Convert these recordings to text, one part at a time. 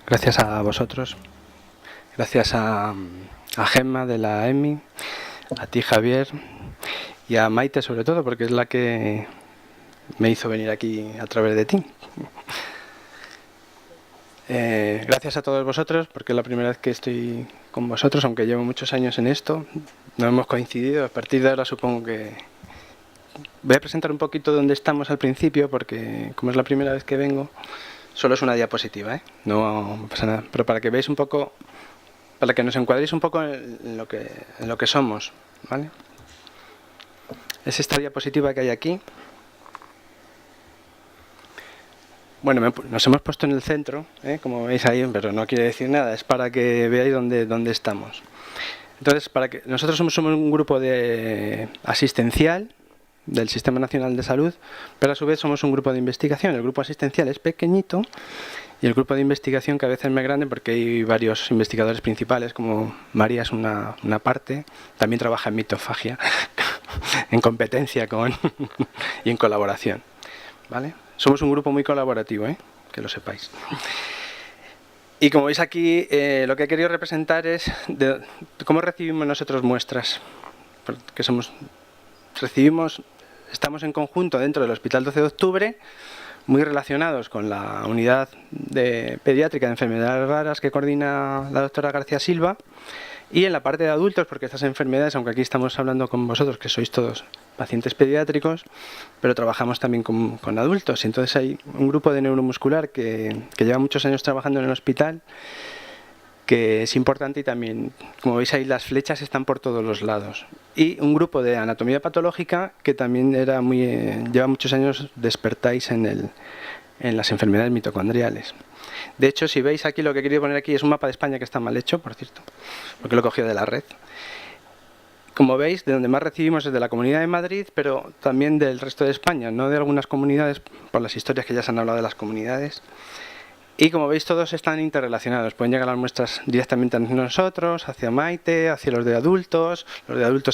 Gracias a vosotros, gracias a Gemma de la EMI, a ti Javier y a Maite sobre todo, porque es la que me hizo venir aquí a través de ti. Gracias a todos vosotros, porque es la primera vez que estoy con vosotros, aunque llevo muchos años en esto. No hemos coincidido, a partir de ahora supongo que... Voy a presentar un poquito dónde estamos al principio, porque como es la primera vez que vengo, solo es una diapositiva, ¿eh? No pasa nada, pero para que veáis un poco, para que nos encuadréis un poco en lo que somos, ¿vale? Es esta diapositiva que hay aquí. Bueno, nos hemos puesto en el centro, como veis ahí, pero no quiere decir nada, es para que veáis dónde estamos. Entonces, nosotros somos un grupo asistencial del Sistema Nacional de Salud, pero a su vez somos un grupo de investigación. El grupo asistencial es pequeñito y el grupo de investigación cada vez es más grande porque hay varios investigadores principales, como María es una parte, también trabaja en mitofagia, en competencia y en colaboración, ¿vale? Somos un grupo muy colaborativo, que lo sepáis. Y como veis aquí, lo que he querido representar es cómo recibimos nosotros muestras. Porque estamos en conjunto dentro del Hospital 12 de Octubre, muy relacionados con la unidad pediátrica de enfermedades raras que coordina la doctora García Silva, y en la parte de adultos, porque estas enfermedades, aunque aquí estamos hablando con vosotros, que sois todos pacientes pediátricos, pero trabajamos también con adultos. Y entonces hay un grupo de neuromuscular que lleva muchos años trabajando en el hospital, que es importante, y también, como veis ahí, las flechas están por todos los lados. Y un grupo de anatomía patológica que también lleva muchos años de expertise en las enfermedades mitocondriales. De hecho, si veis aquí, lo que he querido poner aquí es un mapa de España que está mal hecho, por cierto, porque lo he cogido de la red. Como veis, de donde más recibimos es de la Comunidad de Madrid, pero también del resto de España, no de algunas comunidades, por las historias que ya se han hablado de las comunidades. Y como veis, todos están interrelacionados. Pueden llegar las muestras directamente a nosotros, hacia Maite, hacia los de adultos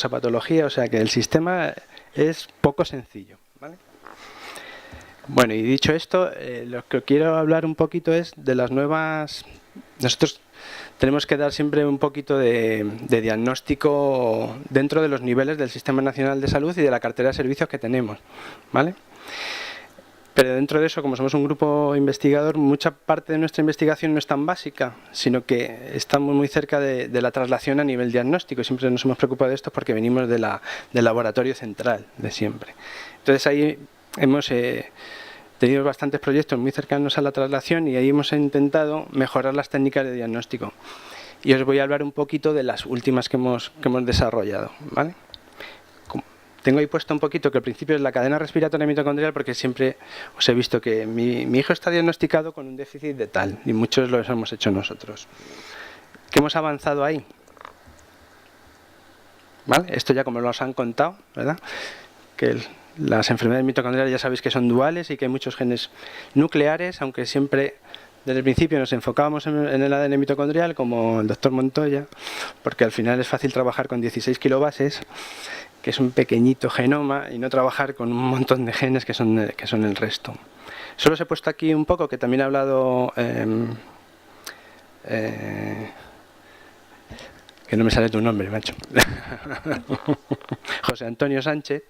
a patología, o sea que el sistema es poco sencillo, ¿vale? Bueno, y dicho esto, lo que quiero hablar un poquito es de las nuevas... Nosotros tenemos que dar siempre un poquito de diagnóstico dentro de los niveles del Sistema Nacional de Salud y de la cartera de servicios que tenemos, ¿vale? Pero dentro de eso, como somos un grupo investigador, mucha parte de nuestra investigación no es tan básica, sino que estamos muy cerca de la traslación a nivel diagnóstico. Siempre nos hemos preocupado de esto porque venimos del laboratorio central de siempre. Entonces ahí hemos tenido bastantes proyectos muy cercanos a la traslación y ahí hemos intentado mejorar las técnicas de diagnóstico. Y os voy a hablar un poquito de las últimas que hemos desarrollado, ¿vale? Tengo ahí puesto un poquito que al principio es la cadena respiratoria mitocondrial, porque siempre os he visto que mi hijo está diagnosticado con un déficit de tal, y muchos los hemos hecho nosotros. ¿Qué hemos avanzado ahí? ¿Vale? Esto ya como nos han contado, ¿verdad? Que las enfermedades mitocondriales ya sabéis que son duales y que hay muchos genes nucleares, aunque siempre desde el principio nos enfocábamos en el ADN mitocondrial, como el doctor Montoya, porque al final es fácil trabajar con 16 kilobases, que es un pequeñito genoma, y no trabajar con un montón de genes que son el resto. Solo os he puesto aquí un poco, que también ha hablado... que no me sale tu nombre, macho. José Antonio Sánchez,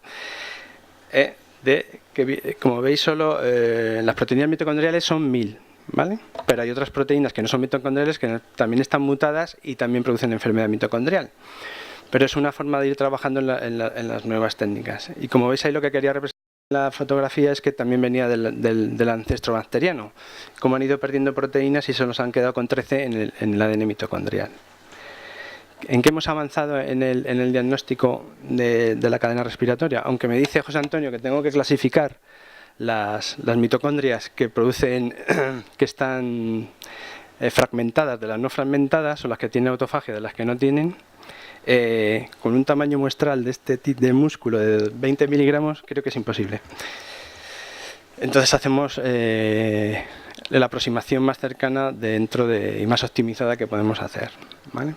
que como veis solo las proteínas mitocondriales son 1000, ¿vale? Pero hay otras proteínas que no son mitocondriales que también están mutadas y también producen enfermedad mitocondrial. Pero es una forma de ir trabajando en las nuevas técnicas. Y como veis ahí, lo que quería representar en la fotografía es que también venía del ancestro bacteriano. Como han ido perdiendo proteínas y se nos han quedado con 13 en el ADN mitocondrial. ¿En qué hemos avanzado en el diagnóstico de la cadena respiratoria? Aunque me dice José Antonio que tengo que clasificar las mitocondrias que están fragmentadas de las no fragmentadas, o las que tienen autofagia de las que no tienen, con un tamaño muestral de este tipo de músculo de 20 miligramos, creo que es imposible. Entonces hacemos la aproximación más cercana y más optimizada que podemos hacer, ¿vale?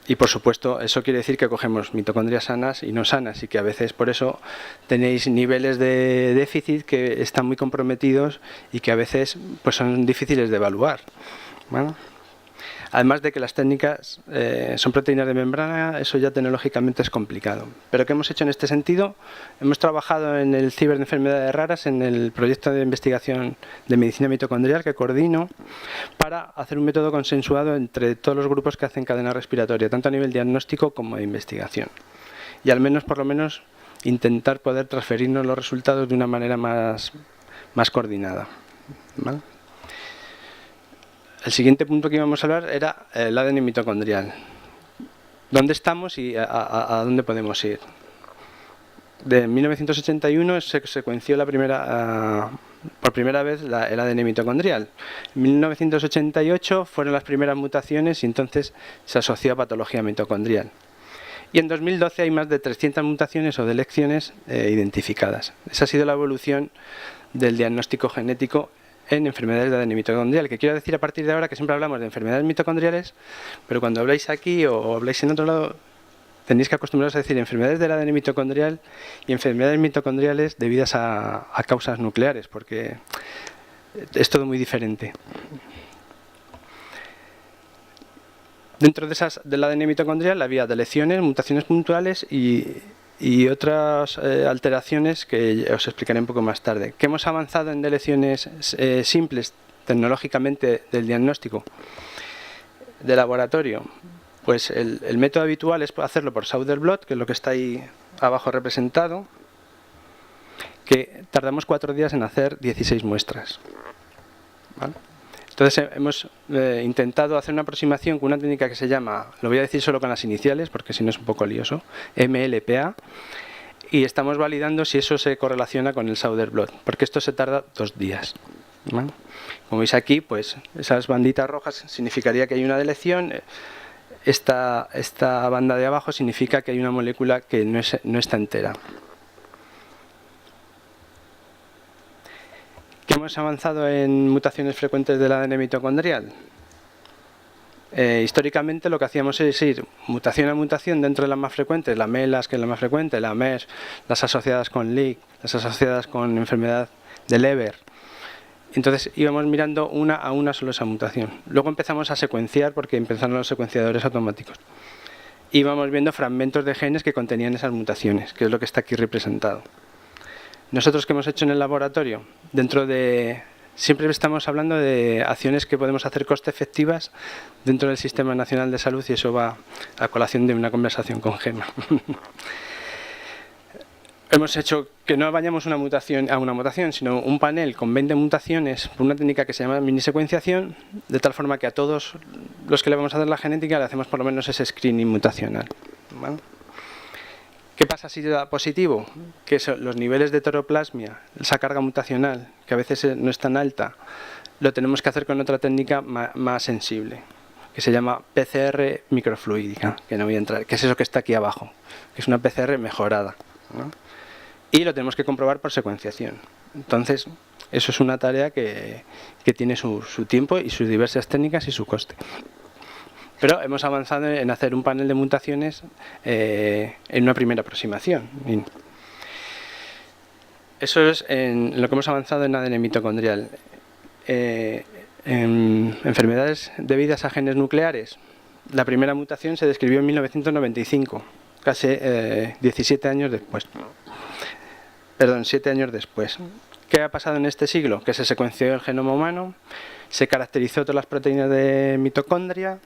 Y por supuesto, eso quiere decir que cogemos mitocondrias sanas y no sanas, y que a veces por eso tenéis niveles de déficit que están muy comprometidos y que a veces pues son difíciles de evaluar, ¿vale? Además de que las técnicas son proteínas de membrana, eso ya tecnológicamente es complicado. Pero ¿qué hemos hecho en este sentido? Hemos trabajado en el ciber de enfermedades raras, en el proyecto de investigación de medicina mitocondrial que coordino, para hacer un método consensuado entre todos los grupos que hacen cadena respiratoria, tanto a nivel diagnóstico como de investigación. Y al menos, por lo menos, intentar poder transferirnos los resultados de una manera más coordinada, ¿vale? El siguiente punto que íbamos a hablar era el ADN mitocondrial. ¿Dónde estamos y a dónde podemos ir? De 1981 se secuenció por primera vez el ADN mitocondrial. En 1988 fueron las primeras mutaciones y entonces se asoció a patología mitocondrial. Y en 2012 hay más de 300 mutaciones o delecciones identificadas. Esa ha sido la evolución del diagnóstico genético en enfermedades de ADN mitocondrial, que quiero decir a partir de ahora que siempre hablamos de enfermedades mitocondriales, pero cuando habláis aquí o habláis en otro lado, tenéis que acostumbraros a decir enfermedades del ADN mitocondrial y enfermedades mitocondriales debidas a causas nucleares, porque es todo muy diferente. Dentro del ADN mitocondrial había delecciones, mutaciones puntuales y otras alteraciones que os explicaré un poco más tarde. ¿Qué hemos avanzado en delecciones simples tecnológicamente del diagnóstico de laboratorio? Pues el método habitual es hacerlo por Sauder blot, que es lo que está ahí abajo representado, que tardamos 4 días en hacer 16 muestras, ¿vale? Entonces hemos intentado hacer una aproximación con una técnica que se llama, lo voy a decir solo con las iniciales porque si no es un poco lioso, MLPA, y estamos validando si eso se correlaciona con el Sauder blot, porque esto se tarda 2 días, ¿vale? Como veis aquí, pues esas banditas rojas significaría que hay una delección, esta banda de abajo significa que hay una molécula que no está entera. ¿Qué hemos avanzado en mutaciones frecuentes del ADN mitocondrial? Históricamente lo que hacíamos es ir mutación a mutación dentro de las más frecuentes, la MELAS, que es la más frecuente, la MES, las asociadas con LIC, las asociadas con enfermedad de Leber. Entonces íbamos mirando una a una solo esa mutación. Luego empezamos a secuenciar porque empezaron los secuenciadores automáticos. Íbamos viendo fragmentos de genes que contenían esas mutaciones, que es lo que está aquí representado. Nosotros, ¿qué hemos hecho en el laboratorio? Siempre estamos hablando de acciones que podemos hacer coste efectivas dentro del Sistema Nacional de Salud y eso va a colación de una conversación con Gemma. Hemos hecho que no vayamos a una mutación, sino un panel con 20 mutaciones por una técnica que se llama minisecuenciación, de tal forma que a todos los que le vamos a dar la genética le hacemos por lo menos ese screening mutacional, ¿vale? ¿Qué pasa si da positivo? Que los niveles de toroplasmia, esa carga mutacional, que a veces no es tan alta, lo tenemos que hacer con otra técnica más sensible, que se llama PCR microfluídica, que no voy a entrar, que es eso que está aquí abajo, que es una PCR mejorada, ¿no? Y lo tenemos que comprobar por secuenciación. Entonces, eso es una tarea que tiene su tiempo y sus diversas técnicas y su coste. Pero hemos avanzado en hacer un panel de mutaciones en una primera aproximación. Eso es en lo que hemos avanzado en ADN mitocondrial. En enfermedades debidas a genes nucleares, la primera mutación se describió en 1995, casi 17 años después. Perdón, 7 años después. ¿Qué ha pasado en este siglo? Que se secuenció el genoma humano, se caracterizó todas las proteínas de mitocondria.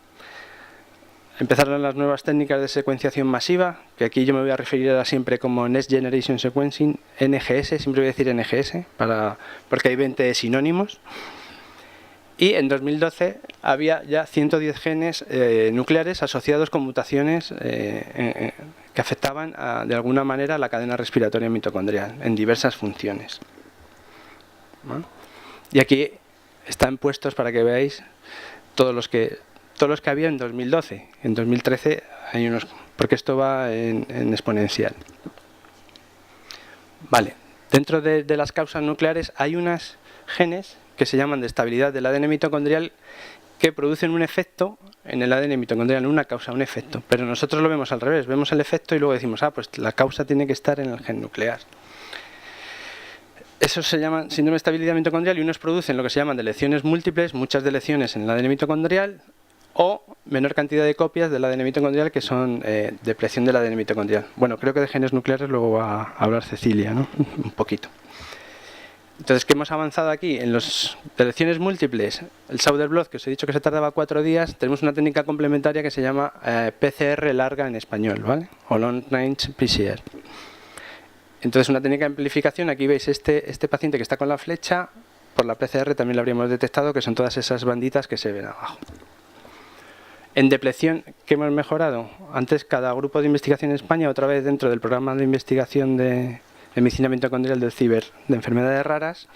Empezaron las nuevas técnicas de secuenciación masiva, que aquí yo me voy a referir ahora siempre como Next Generation Sequencing, NGS, siempre voy a decir NGS, porque hay 20 sinónimos. Y en 2012 había ya 110 genes nucleares asociados con mutaciones que afectaban de alguna manera a la cadena respiratoria mitocondrial en diversas funciones, ¿no? Y aquí están puestos para que veáis todos los que había en 2012. En 2013 hay unos, porque esto va en exponencial. Vale, dentro de las causas nucleares hay unos genes que se llaman de estabilidad del ADN mitocondrial que producen un efecto en el ADN mitocondrial, una causa, un efecto. Pero nosotros lo vemos al revés, vemos el efecto y luego decimos, pues la causa tiene que estar en el gen nuclear. Eso se llama síndrome de estabilidad mitocondrial y unos producen lo que se llaman deleciones múltiples, muchas deleciones en el ADN mitocondrial o menor cantidad de copias del ADN mitocondrial que son depleción del ADN mitocondrial. Bueno, creo que de genes nucleares luego va a hablar Cecilia, ¿no? Un poquito. Entonces, ¿qué hemos avanzado aquí? En las deleciones múltiples, el Sauder Blot, que os he dicho que se tardaba 4 días, tenemos una técnica complementaria que se llama PCR larga en español, ¿vale? O Long Range PCR. Entonces, una técnica de amplificación, aquí veis este paciente que está con la flecha, por la PCR también lo habríamos detectado, que son todas esas banditas que se ven abajo. En depleción, ¿qué hemos mejorado? Antes, cada grupo de investigación en España, otra vez dentro del programa de investigación de medicina mitocondrial del CIBER de enfermedades raras,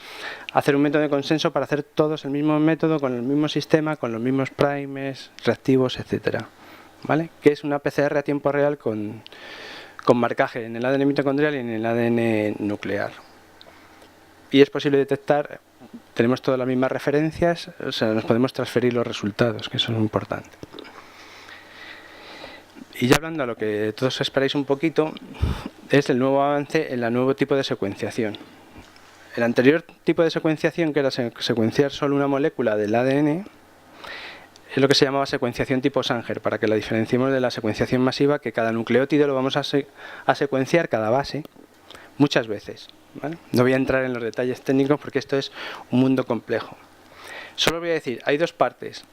hacer un método de consenso para hacer todos el mismo método, con el mismo sistema, con los mismos primers, reactivos, etcétera, ¿vale? Que es una PCR a tiempo real con marcaje en el ADN mitocondrial y en el ADN nuclear. Y es posible detectar, tenemos todas las mismas referencias, o sea, nos podemos transferir los resultados, que eso es importante. Y ya hablando a lo que todos esperáis un poquito, es el nuevo avance en el nuevo tipo de secuenciación. El anterior tipo de secuenciación, que era secuenciar solo una molécula del ADN, es lo que se llamaba secuenciación tipo Sanger, para que la diferenciemos de la secuenciación masiva, que cada nucleótido lo vamos a secuenciar, cada base, muchas veces, ¿vale? No voy a entrar en los detalles técnicos porque esto es un mundo complejo. Solo voy a decir, hay dos partes.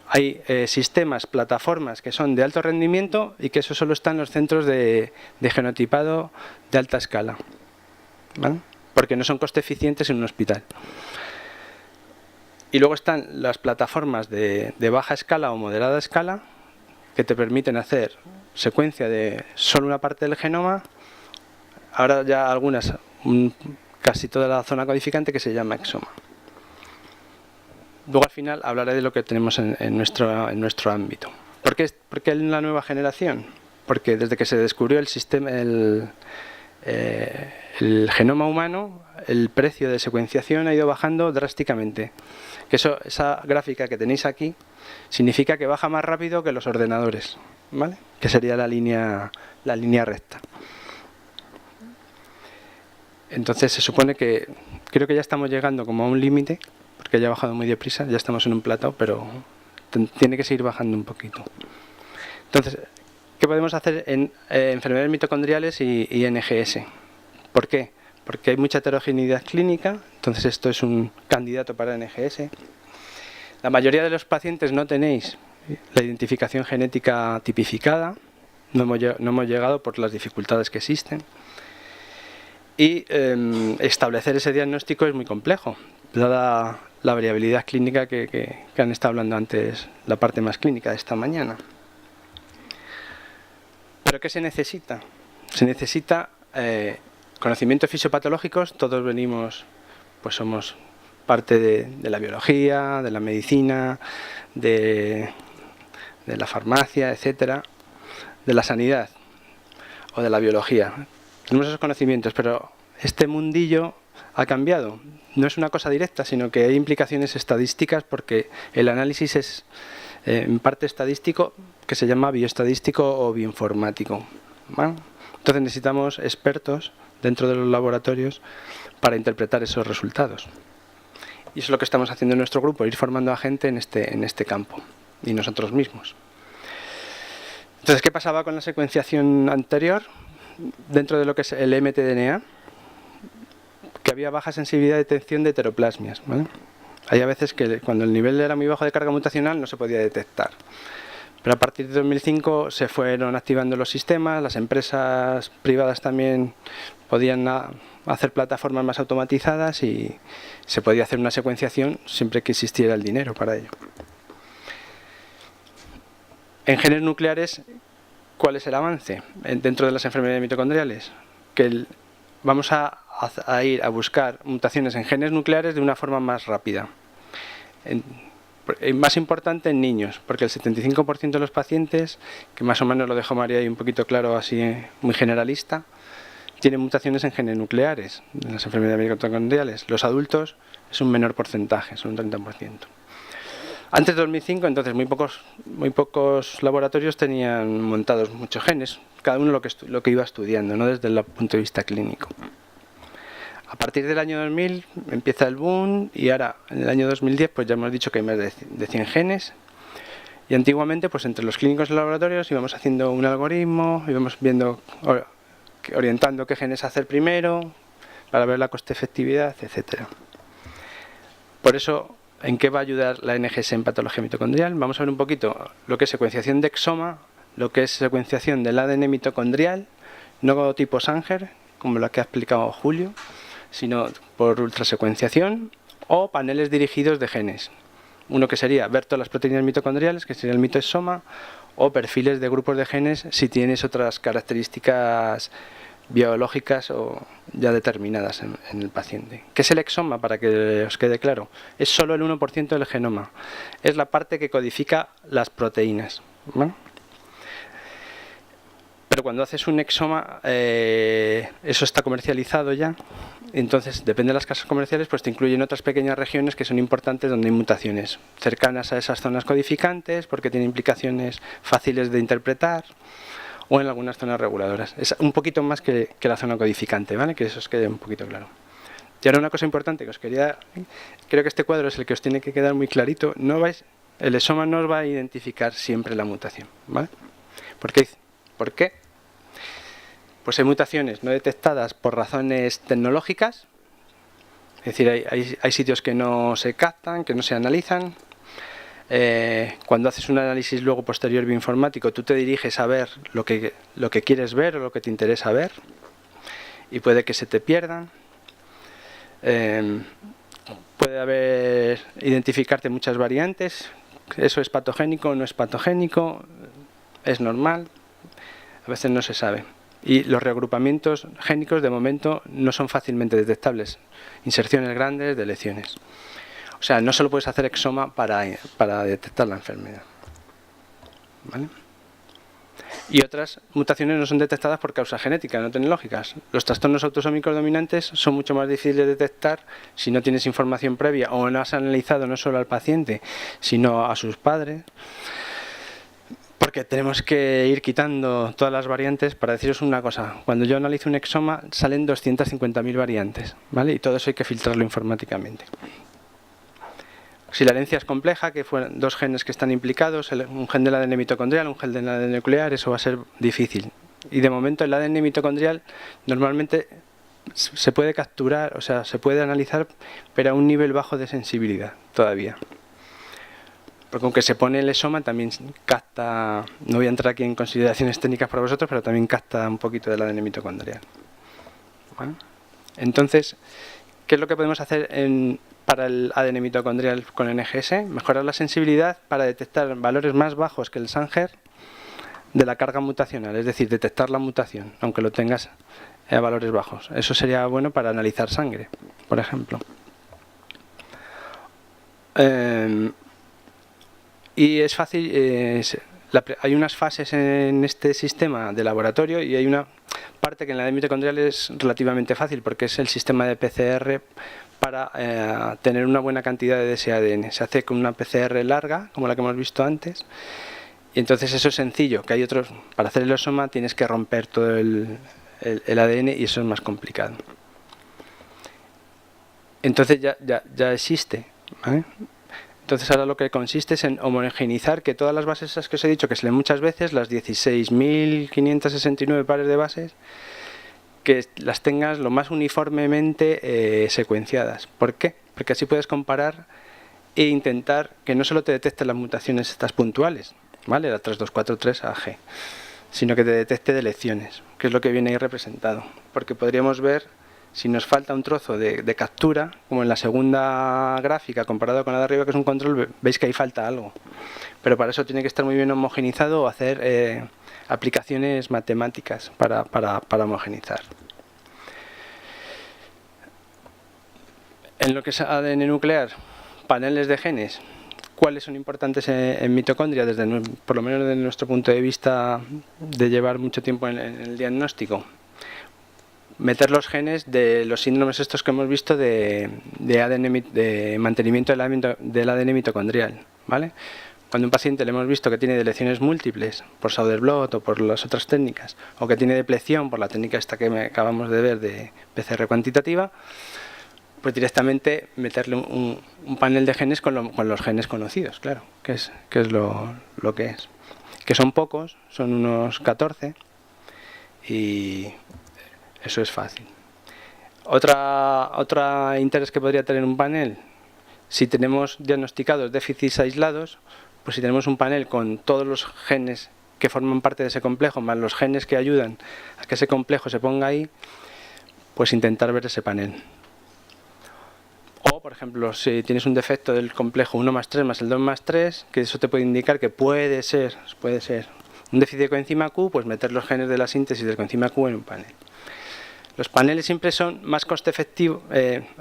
Hay sistemas, plataformas que son de alto rendimiento y que eso solo está en los centros de genotipado de alta escala, ¿vale? Porque no son coste eficientes en un hospital. Y luego están las plataformas de baja escala o moderada escala que te permiten hacer secuencia de solo una parte del genoma. Ahora ya algunas, casi toda la zona codificante, que se llama exoma. Luego al final hablaré de lo que tenemos en nuestro ámbito. ¿Por qué en la nueva generación? Porque desde que se descubrió el sistema, el genoma humano, el precio de secuenciación ha ido bajando drásticamente. Que esa gráfica que tenéis aquí significa que baja más rápido que los ordenadores, ¿vale? Que sería la línea recta. Entonces se supone que creo que ya estamos llegando como a un límite, porque ya ha bajado muy deprisa, ya estamos en un plató, pero tiene que seguir bajando un poquito. Entonces, ¿qué podemos hacer en enfermedades mitocondriales y NGS? ¿Por qué? Porque hay mucha heterogeneidad clínica, entonces esto es un candidato para NGS. La mayoría de los pacientes no tenéis la identificación genética tipificada, no hemos llegado por las dificultades que existen. Y establecer ese diagnóstico es muy complejo, dada la variabilidad clínica que han estado hablando antes, la parte más clínica de esta mañana. ¿Pero qué se necesita? Se necesita conocimientos fisiopatológicos. Todos venimos, pues somos parte de la biología, de la medicina, de la farmacia, etcétera, de la sanidad o de la biología. Tenemos esos conocimientos, pero este mundillo ha cambiado. No es una cosa directa, sino que hay implicaciones estadísticas, porque el análisis es en parte estadístico, que se llama bioestadístico o bioinformático, ¿vale? Entonces necesitamos expertos dentro de los laboratorios para interpretar esos resultados. Y eso es lo que estamos haciendo en nuestro grupo, ir formando a gente en este campo, y nosotros mismos. Entonces, ¿qué pasaba con la secuenciación anterior? Dentro de lo que es el mtDNA, que había baja sensibilidad de detección de heteroplasmias, ¿vale? Hay a veces que cuando el nivel era muy bajo de carga mutacional no se podía detectar. Pero a partir de 2005 se fueron activando los sistemas, las empresas privadas también podían hacer plataformas más automatizadas y se podía hacer una secuenciación siempre que existiera el dinero para ello. En genes nucleares, ¿cuál es el avance dentro de las enfermedades mitocondriales? Que vamos a ir a buscar mutaciones en genes nucleares de una forma más rápida. Más importante en niños, porque el 75% de los pacientes, que más o menos lo dejó María ahí un poquito claro, así muy generalista, tienen mutaciones en genes nucleares, en las enfermedades mitocondriales. Los adultos es un menor porcentaje, son un 30%. Antes de 2005, entonces, muy pocos laboratorios tenían montados muchos genes, cada uno lo que iba estudiando, no desde el punto de vista clínico. A partir del año 2000 empieza el boom y ahora en el año 2010 pues ya hemos dicho que hay más de 100 genes. Y antiguamente pues entre los clínicos y los laboratorios íbamos haciendo un algoritmo, íbamos viendo, orientando qué genes hacer primero para ver la coste-efectividad, etcétera. Por eso, ¿en qué va a ayudar la NGS en patología mitocondrial? Vamos a ver un poquito lo que es secuenciación de exoma, lo que es secuenciación del ADN mitocondrial, no tipo Sanger, como la que ha explicado Julio, sino por ultrasecuenciación o paneles dirigidos de genes. Uno que sería ver todas las proteínas mitocondriales, que sería el mitoexoma, o perfiles de grupos de genes si tienes otras características biológicas o ya determinadas en el paciente. ¿Qué es el exoma? Para que os quede claro, es solo el 1% del genoma. Es la parte que codifica las proteínas, ¿vale? Pero cuando haces un exoma, eso está comercializado ya. Entonces, depende de las casas comerciales, pues te incluyen otras pequeñas regiones que son importantes donde hay mutaciones cercanas a esas zonas codificantes, porque tienen implicaciones fáciles de interpretar, o en algunas zonas reguladoras. Es un poquito más que la zona codificante, ¿vale? Que eso os quede un poquito claro. Y ahora una cosa importante que os quería... Creo que este cuadro es el que os tiene que quedar muy clarito. El exoma no os va a identificar siempre la mutación, ¿vale? ¿Por qué? Pues hay mutaciones no detectadas por razones tecnológicas, es decir, hay sitios que no se captan, que no se analizan. Cuando haces un análisis luego posterior bioinformático, tú te diriges a ver lo que quieres ver o lo que te interesa ver, y puede que se te pierdan. Puede identificarte muchas variantes, eso es patogénico o no es patogénico, es normal, a veces no se sabe. Y los reagrupamientos génicos de momento no son fácilmente detectables, inserciones grandes de lesiones. O sea, no solo puedes hacer exoma para detectar la enfermedad, ¿vale? Y otras mutaciones no son detectadas por causa genética, no tecnológicas. Los trastornos autosómicos dominantes son mucho más difíciles de detectar si no tienes información previa o no has analizado no solo al paciente, sino a sus padres. Porque tenemos que ir quitando todas las variantes. Para deciros una cosa, cuando yo analizo un exoma salen 250.000 variantes, ¿vale? Y todo eso hay que filtrarlo informáticamente. Si la herencia es compleja, que fueran dos genes que están implicados, un gen del ADN mitocondrial, un gen del ADN nuclear, eso va a ser difícil. Y de momento el ADN mitocondrial normalmente se puede capturar, o sea, se puede analizar, pero a un nivel bajo de sensibilidad todavía. Porque aunque se pone el exoma, también capta, no voy a entrar aquí en consideraciones técnicas para vosotros, pero también capta un poquito del ADN mitocondrial. ¿Vale? Entonces, ¿qué es lo que podemos hacer para el ADN mitocondrial con NGS? Mejorar la sensibilidad para detectar valores más bajos que el Sanger de la carga mutacional, es decir, detectar la mutación, aunque lo tengas a valores bajos. Eso sería bueno para analizar sangre, por ejemplo. Y es fácil, hay unas fases en este sistema de laboratorio y hay una parte que en la ADN mitocondrial es relativamente fácil porque es el sistema de PCR para tener una buena cantidad de ese ADN. Se hace con una PCR larga, como la que hemos visto antes, y entonces eso es sencillo, que hay otros, para hacer el exoma tienes que romper todo el ADN y eso es más complicado. Entonces ya existe, ¿vale? Entonces ahora lo que consiste es en homogeneizar que todas las bases esas que os he dicho, que se leen muchas veces, las 16.569 pares de bases, que las tengas lo más uniformemente secuenciadas. ¿Por qué? Porque así puedes comparar e intentar que no solo te detecte las mutaciones estas puntuales, ¿vale? La 3243AG, sino que te detecte deleciones, que es lo que viene ahí representado. Porque podríamos ver si nos falta un trozo de captura, como en la segunda gráfica comparado con la de arriba, que es un control, veis que ahí falta algo. Pero para eso tiene que estar muy bien homogenizado o hacer aplicaciones matemáticas para homogenizar. En lo que es ADN nuclear, paneles de genes, ¿cuáles son importantes en mitocondria? Por lo menos desde nuestro punto de vista de llevar mucho tiempo en el diagnóstico. Meter los genes de los síndromes estos que hemos visto de mantenimiento del ADN mitocondrial, ¿vale? cuando un paciente le hemos visto que tiene deleciones múltiples por Sauer-Blot o por las otras técnicas, o que tiene depleción por la técnica esta que acabamos de ver de PCR cuantitativa, pues directamente meterle un panel de genes con los genes conocidos, claro, que es lo que es. Que son pocos, son unos 14, y eso es fácil. Otra interés que podría tener un panel, si tenemos diagnosticados déficits aislados, pues si tenemos un panel con todos los genes que forman parte de ese complejo, más los genes que ayudan a que ese complejo se ponga ahí, pues intentar ver ese panel. O, por ejemplo, si tienes un defecto del complejo 1 más 3 más el 2 más 3, que eso te puede indicar que puede ser un déficit de coenzima Q, pues meter los genes de la síntesis del coenzima Q en un panel. Los paneles siempre son más coste efectivos.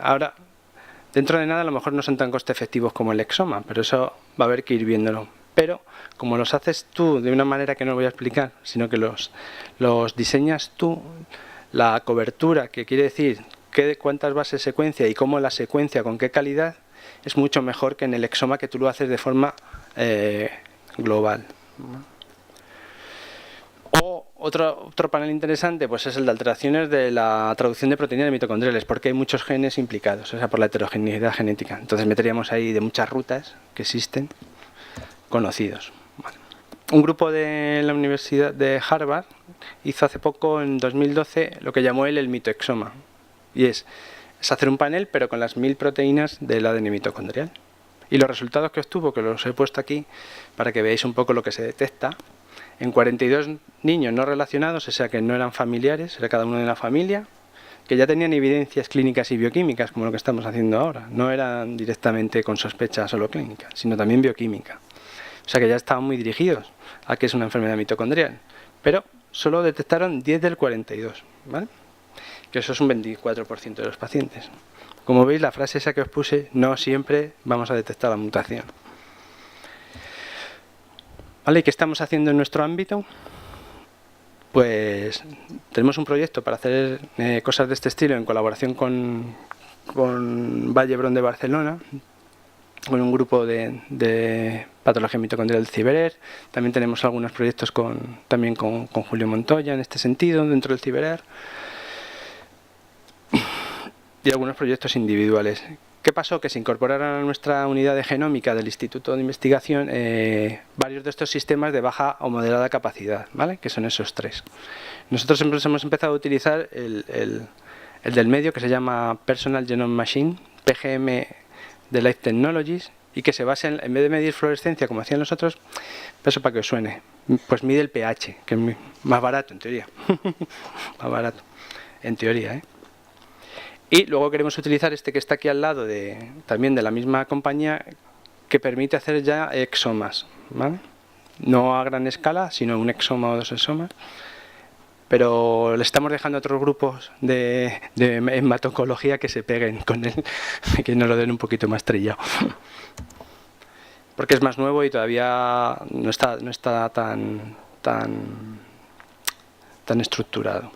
Ahora, dentro de nada, a lo mejor no son tan coste efectivos como el exoma, pero eso va a haber que ir viéndolo. Pero, como los haces tú de una manera que no voy a explicar, sino que los diseñas tú, la cobertura, que quiere decir cuántas bases secuencia y cómo la secuencia, con qué calidad, es mucho mejor que en el exoma, que tú lo haces de forma global. O otro panel interesante, pues es el de alteraciones de la traducción de proteínas mitocondriales, porque hay muchos genes implicados, o sea, por la heterogeneidad genética. Entonces meteríamos ahí de muchas rutas que existen, conocidos. Vale. Un grupo de la Universidad de Harvard hizo hace poco, en 2012, lo que llamó él el mitoexoma. Y es hacer un panel, pero con las 1000 proteínas del ADN mitocondrial. Y los resultados que obtuvo, que los he puesto aquí, para que veáis un poco lo que se detecta, en 42 niños no relacionados, o sea que no eran familiares, era cada uno de una familia, que ya tenían evidencias clínicas y bioquímicas, como lo que estamos haciendo ahora. No eran directamente con sospecha solo clínica, sino también bioquímica. O sea que ya estaban muy dirigidos a que es una enfermedad mitocondrial. Pero solo detectaron 10 del 42, ¿vale? Que eso es un 24% de los pacientes. Como veis, la frase esa que os puse, no siempre vamos a detectar la mutación. ¿Vale? ¿Y qué estamos haciendo en nuestro ámbito? Pues tenemos un proyecto para hacer cosas de este estilo en colaboración con Vall-d'Hebron de Barcelona, con un grupo de patología mitocondrial del CIBERER. También tenemos algunos proyectos también con Julio Montoya en este sentido, dentro del CIBERER. Y algunos proyectos individuales. ¿Qué pasó? Que se incorporaron a nuestra unidad de genómica del Instituto de Investigación varios de estos sistemas de baja o moderada capacidad, ¿vale? Que son esos tres. Nosotros hemos empezado a utilizar el del medio, que se llama Personal Genome Machine, PGM de Life Technologies, y que se basa en vez de medir fluorescencia como hacían los otros, eso para que os suene, pues mide el pH, que es más barato en teoría. Más barato, en teoría, ¿eh? Y luego queremos utilizar este que está aquí al lado, también de la misma compañía, que permite hacer ya exomas, ¿vale? No a gran escala, sino un exoma o 2 exomas. Pero le estamos dejando a otros grupos de hematooncología que se peguen con él, que nos lo den un poquito más trillado. Porque es más nuevo y todavía no está tan estructurado.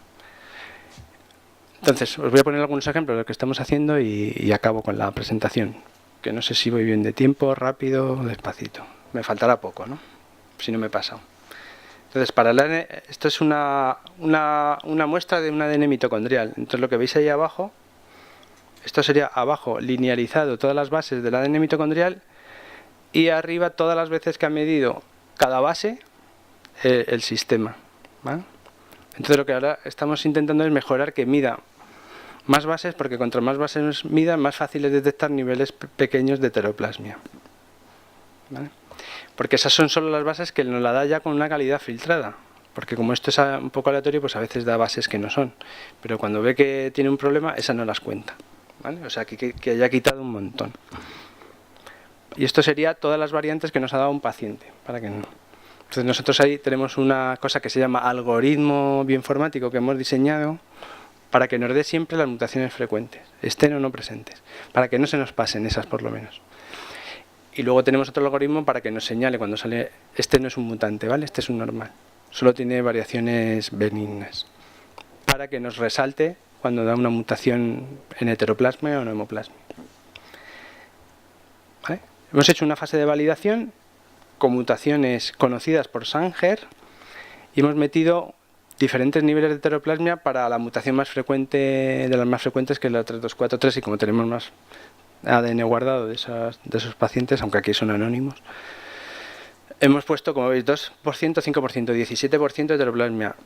Entonces, os voy a poner algunos ejemplos de lo que estamos haciendo y acabo con la presentación. Que no sé si voy bien de tiempo, rápido o despacito. Me faltará poco, ¿no? Si no me he pasado. Entonces, para el ADN, esto es una muestra de un ADN mitocondrial. Entonces, lo que veis ahí abajo, esto sería abajo linealizado todas las bases del ADN mitocondrial y arriba todas las veces que ha medido cada base el sistema, ¿vale? Entonces, lo que ahora estamos intentando es mejorar que mida más bases, porque contra más bases mida, más fácil es detectar niveles pequeños de heteroplasmia, ¿vale? Porque esas son solo las bases que nos la da ya con una calidad filtrada. Porque como esto es un poco aleatorio, pues a veces da bases que no son. Pero cuando ve que tiene un problema, esas no las cuenta, ¿vale? O sea, que haya quitado un montón. Y esto sería todas las variantes que nos ha dado un paciente, para que no. Entonces nosotros ahí tenemos una cosa que se llama algoritmo bioinformático que hemos diseñado para que nos dé siempre las mutaciones frecuentes, estén o no presentes, para que no se nos pasen esas por lo menos. Y luego tenemos otro algoritmo para que nos señale cuando sale, este no es un mutante, ¿vale? Este es un normal, solo tiene variaciones benignas, para que nos resalte cuando da una mutación en heteroplasma o en hemoplasma, ¿vale? Hemos hecho una fase de validación con mutaciones conocidas por Sanger y hemos metido diferentes niveles de heteroplasmia para la mutación más frecuente, de las más frecuentes, que es la 3243, y como tenemos más ADN guardado de esos pacientes, aunque aquí son anónimos, hemos puesto, como veis, 2%, 5%, 17% de heteroplasmia.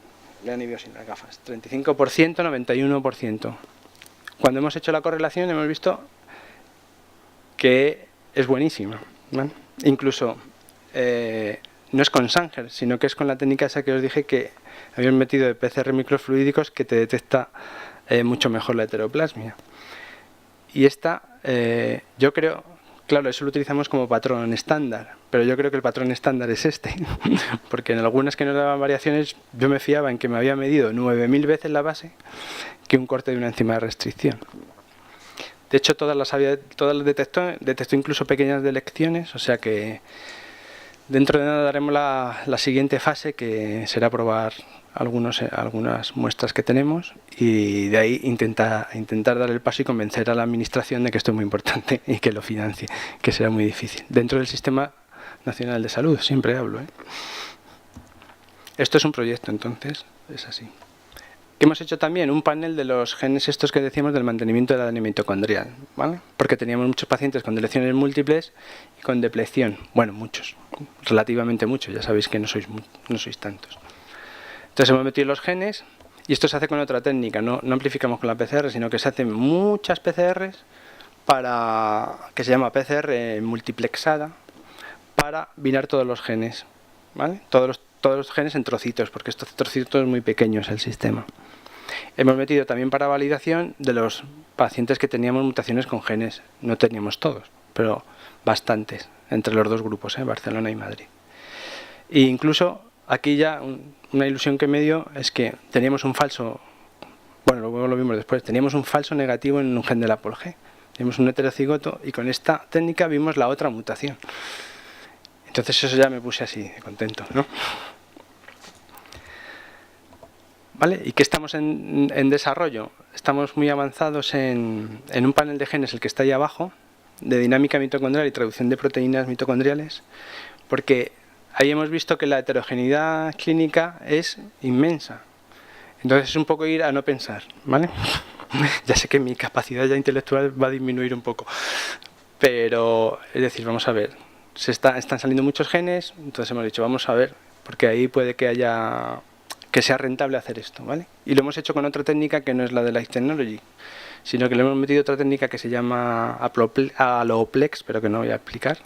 Vean y veo sin las gafas. 35%, 91%. Cuando hemos hecho la correlación hemos visto que es buenísima, ¿vale? Incluso no es con Sanger, sino que es con la técnica esa que os dije que habíamos metido de PCR microfluídicos, que te detecta mucho mejor la heteroplasmia. Y esta, yo creo, claro, eso lo utilizamos como patrón estándar, pero yo creo que el patrón estándar es este, porque en algunas que nos daban variaciones yo me fiaba en que me había medido 9000 veces la base que un corte de una enzima de restricción. De hecho, todas las detectó incluso pequeñas delecciones, o sea que dentro de nada daremos la siguiente fase, que será probar algunas muestras que tenemos, y de ahí intentar dar el paso y convencer a la administración de que esto es muy importante y que lo financie, que será muy difícil. Dentro del Sistema Nacional de Salud, siempre hablo, ¿eh? Esto es un proyecto, entonces, es así. Hemos hecho también un panel de los genes estos que decíamos del mantenimiento del ADN mitocondrial, ¿vale? Porque teníamos muchos pacientes con deleciones múltiples y con depleción. Bueno, muchos, relativamente muchos, ya sabéis que no sois tantos. Entonces hemos metido los genes, y esto se hace con otra técnica, no amplificamos con la PCR, sino que se hacen muchas PCRs que se llama PCR multiplexada, para binar todos los genes, ¿vale? Todos los genes en trocitos, porque estos trocitos son muy pequeños el sistema. Hemos metido también para validación de los pacientes que teníamos mutaciones con genes. No teníamos todos, pero bastantes, entre los dos grupos, Barcelona y Madrid. E incluso aquí ya una ilusión que me dio es que teníamos un falso, bueno, luego lo vimos después, teníamos un falso negativo en un gen de la POLG. Teníamos un heterocigoto y con esta técnica vimos la otra mutación. Entonces eso ya me puse así, de contento, ¿no? ¿Vale? ¿Y qué estamos en desarrollo? Estamos muy avanzados en un panel de genes, el que está ahí abajo, de dinámica mitocondrial y traducción de proteínas mitocondriales, porque ahí hemos visto que la heterogeneidad clínica es inmensa. Entonces es un poco ir a no pensar, ¿vale? Ya sé que mi capacidad ya intelectual va a disminuir un poco, pero es decir, vamos a ver, están saliendo muchos genes, entonces hemos dicho, vamos a ver, porque ahí puede que sea rentable hacer esto, ¿vale? Y lo hemos hecho con otra técnica que no es la de Life Technology, sino que le hemos metido otra técnica que se llama Alloplex, pero que no voy a explicar,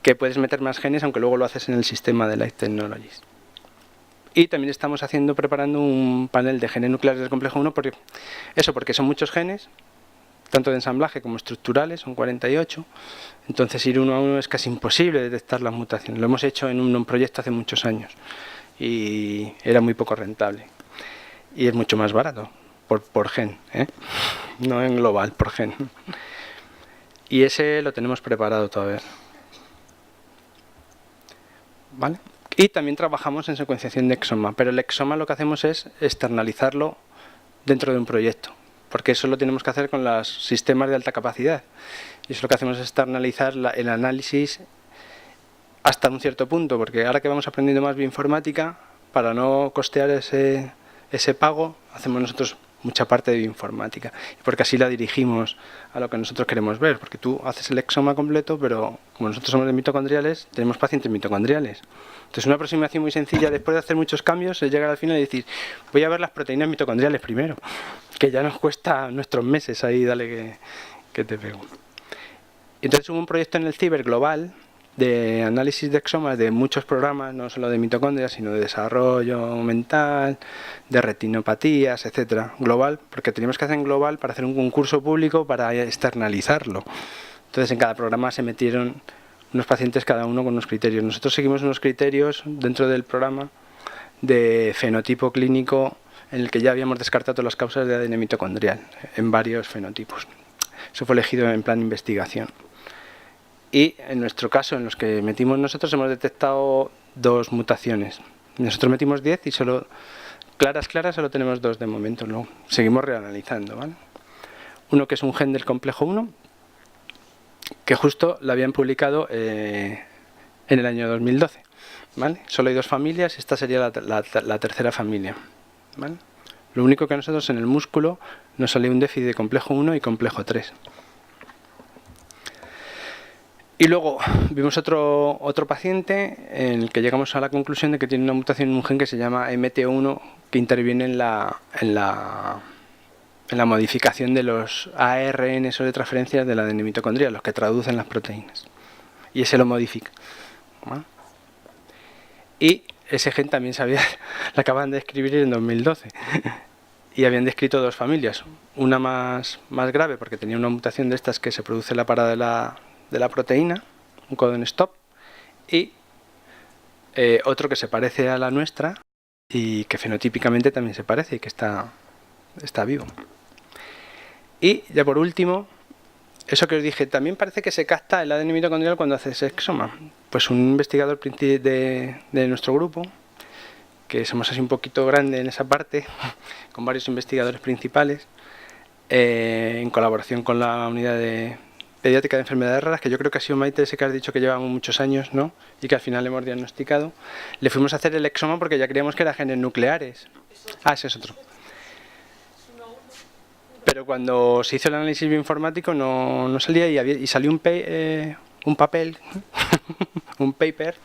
que puedes meter más genes, aunque luego lo haces en el sistema de Life Technologies. Y también estamos preparando un panel de genes nucleares del complejo 1, porque son muchos genes, tanto de ensamblaje como estructurales, son 48, entonces ir uno a uno es casi imposible detectar las mutaciones. Lo hemos hecho en un proyecto hace muchos años y era muy poco rentable. Y es mucho más barato, por gen, no en global, por gen. Y ese lo tenemos preparado todavía. ¿Vale? Y también trabajamos en secuenciación de exoma, pero el exoma lo que hacemos es externalizarlo dentro de un proyecto, porque eso lo tenemos que hacer con los sistemas de alta capacidad. Y eso lo que hacemos es externalizar el análisis hasta un cierto punto, porque ahora que vamos aprendiendo más bioinformática, para no costear ese pago, hacemos nosotros mucha parte de bioinformática, porque así la dirigimos a lo que nosotros queremos ver, porque tú haces el exoma completo, pero como nosotros somos de mitocondriales, tenemos pacientes mitocondriales. Entonces una aproximación muy sencilla, después de hacer muchos cambios, es llegar al final y decir, voy a ver las proteínas mitocondriales primero, que ya nos cuesta nuestros meses ahí, dale que te pego. Entonces hubo un proyecto en el CIBER global de análisis de exomas de muchos programas, no solo de mitocondrias, sino de desarrollo mental, de retinopatías, etcétera, global, porque teníamos que hacer en global para hacer un concurso público para externalizarlo. Entonces en cada programa se metieron unos pacientes, cada uno con unos criterios. Nosotros seguimos unos criterios dentro del programa de fenotipo clínico en el que ya habíamos descartado las causas de ADN mitocondrial en varios fenotipos. Eso fue elegido en plan de investigación. Y en nuestro caso, en los que metimos nosotros, hemos detectado 2 mutaciones. Nosotros metimos 10 y solo claras solo tenemos 2 de momento. ¿No? Seguimos reanalizando, ¿vale? Uno que es un gen del complejo 1, que justo lo habían publicado en el año 2012. ¿Vale? Solo hay 2 familias y esta sería la tercera familia. ¿Vale? Lo único que a nosotros en el músculo nos salió un déficit de complejo 1 y complejo 3. Y luego vimos otro paciente en el que llegamos a la conclusión de que tiene una mutación en un gen que se llama MT1, que interviene en la modificación de los ARNs o de transferencias de la ADN mitocondrial, los que traducen las proteínas. Y ese lo modifica. ¿Vale? Y ese gen también lo acaban de describir en 2012. Y habían descrito 2 familias. Una más grave porque tenía una mutación de estas que se produce en la parada de la proteína, un codon stop, y otro que se parece a la nuestra y que fenotípicamente también se parece y que está vivo. Y ya por último, eso que os dije, también parece que se capta el ADN mitocondrial cuando haces exoma. Pues un investigador de nuestro grupo, que somos así un poquito grande en esa parte, con varios investigadores principales, en colaboración con la unidad de pediátrica de enfermedades raras, que yo creo que ha sido Maite ese que has dicho que llevamos muchos años, ¿no? Y que al final le hemos diagnosticado. Le fuimos a hacer el exoma porque ya creíamos que eran genes nucleares. Ese es otro. Pero cuando se hizo el análisis bioinformático no salía y salió un papel, un paper,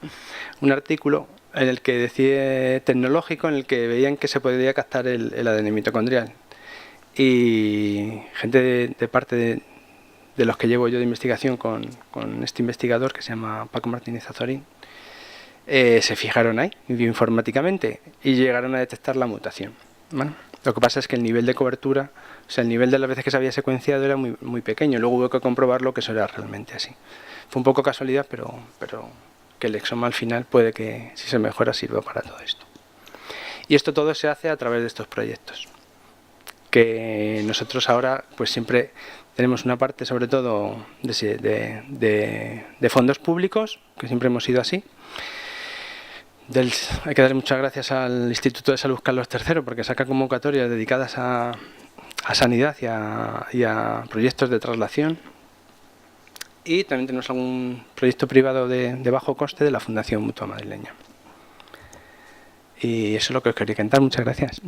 un artículo en el que decía tecnológico, en el que veían que se podía captar el ADN mitocondrial. Y gente de parte de los que llevo yo de investigación con este investigador que se llama Paco Martínez Azorín, se fijaron ahí bioinformáticamente y llegaron a detectar la mutación. ¿Vale? Lo que pasa es que el nivel de cobertura, o sea, el nivel de las veces que se había secuenciado era muy pequeño. Luego hubo que comprobarlo que eso era realmente así. Fue un poco casualidad, pero que el exoma al final puede que, si se mejora, sirva para todo esto. Y esto todo se hace a través de estos proyectos, que nosotros ahora pues siempre tenemos una parte sobre todo de fondos públicos, que siempre hemos sido así. Hay que dar muchas gracias al Instituto de Salud Carlos III porque saca convocatorias dedicadas a sanidad y a proyectos de traslación. Y también tenemos algún proyecto privado de bajo coste de la Fundación Mutua Madrileña. Y eso es lo que os quería contar. Muchas gracias.